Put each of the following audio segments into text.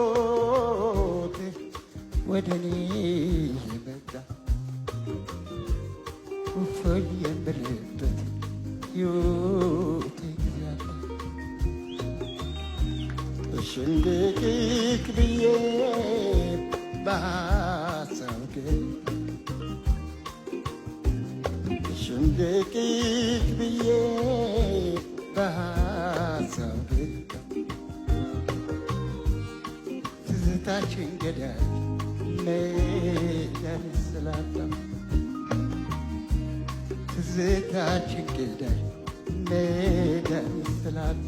ትዝታይዞት ወደ እኔ የመጣ እፎይ የምልበት ሕይወቴ ጊዜያለ ሽንድቅቅ ብዬ በሐሳብ ሽንድቅቅ ብዬ በሐሳብ ትዝታችን ገዳይ ሜዳን ስላጣ ትዝታችን ገዳይ ሜዳን ስላጣ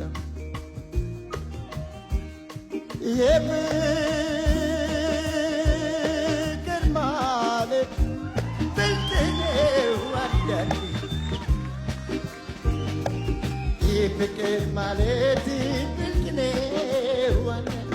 የፍቅር ማለት ብልጥ ነው አንዳንዴ የፍቅር ማለት ብልጥ ነው አንዳንዴ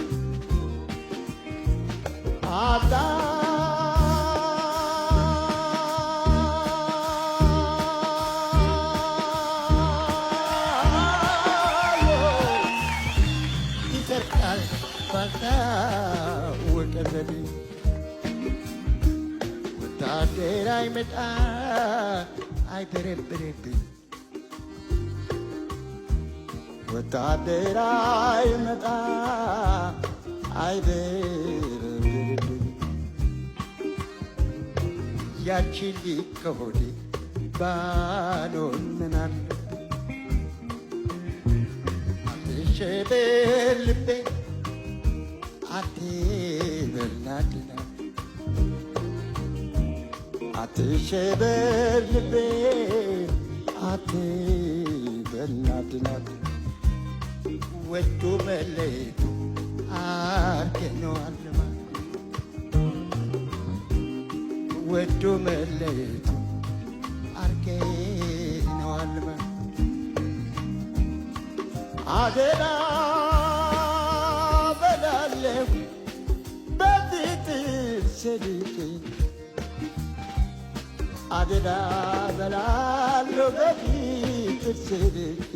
ይሰርቃል ባልታወቀ ዘዴ ወታደር አይመጣ አይበረብርብኝ ወታደር አይመጣ አይበረብርብኝ ያቺ ልጅ ከሆዴ ባዶን ምን አለብኝ አትሸበር ልቤ አትበል ናድና አትሸበር ልቤ አትበል ናድና ወዶ መለየቱ አርገነዋል ወዶ መለየቱ አርገነዋል አደራ በላለሁ በፊት ስልክ አደራ በላለሁ በፊት ስልክ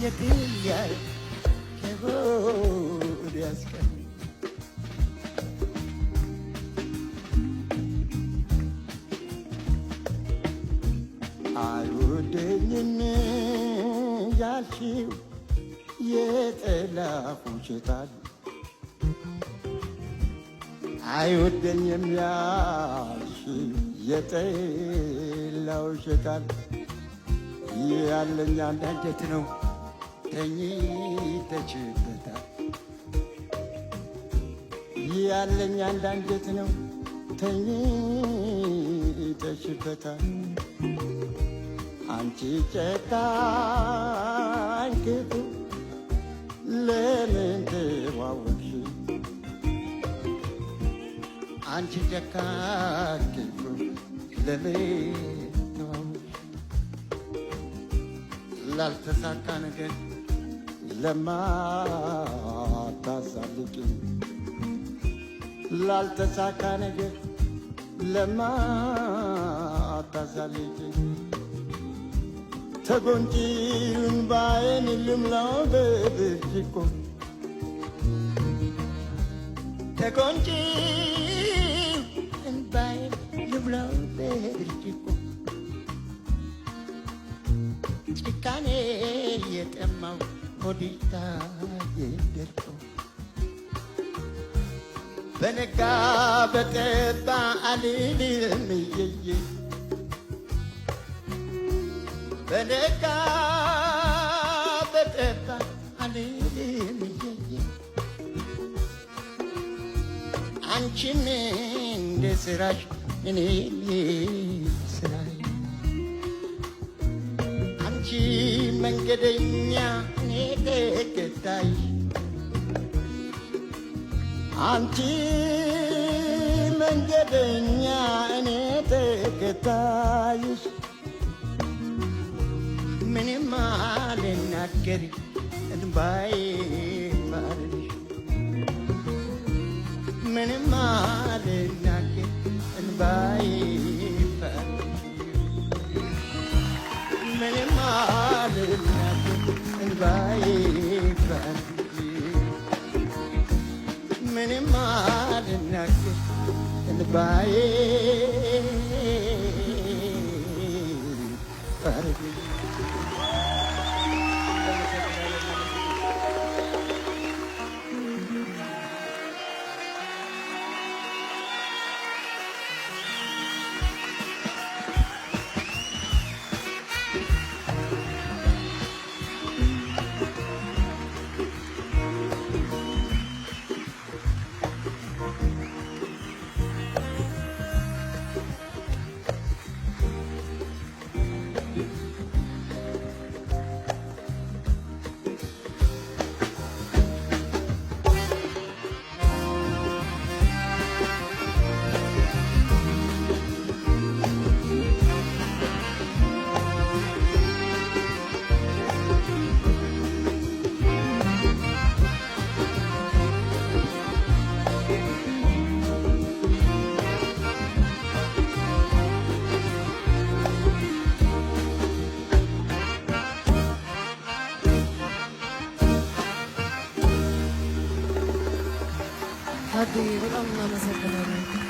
የትያል ከሆድ ያስቀር አይወደኝም ያልሽው የጠላሁሽ ጣል አይወደኝም ያልሽው የጠላሁሽ ጣል ያለኝ አንድ አንጀት ነው ተኝተሽበታል ያለኝ አንድ አንጀት ነው ተኝተሽበታል አንቺ ጨካኝ ክፉ ለምን ተዋወቅሽ አንቺ ጨካኝ ክፉ ለምን ተዋወቅሽ ላልተሳካ ነገር ለማታሳልቂኝ ላልተሳካ ነገር ለማታሳልቂኝ ተጎንጪውን ባይን ልምላው በብርጭቆ ተጎንጪውን ባይን ልምላው በብርጭቆ ጭካኔ የጠማው ሆዲታ የደርቆ በነጋ በጠባ አልልም እየየ በነጋ በጠባ አልልም እየየ አንቺም እንደ ስራሽ እኔም ስራዬ አንቺ መንገደኛ እኔ ተከታይ አንቺ መንገደኛ እኔ ተከታይሽ ምንም አልናገር እንባዬ ማርሽ ሲያግር እንባዬ ፈርድ ታድዬ በጣም እናመሰግናለን።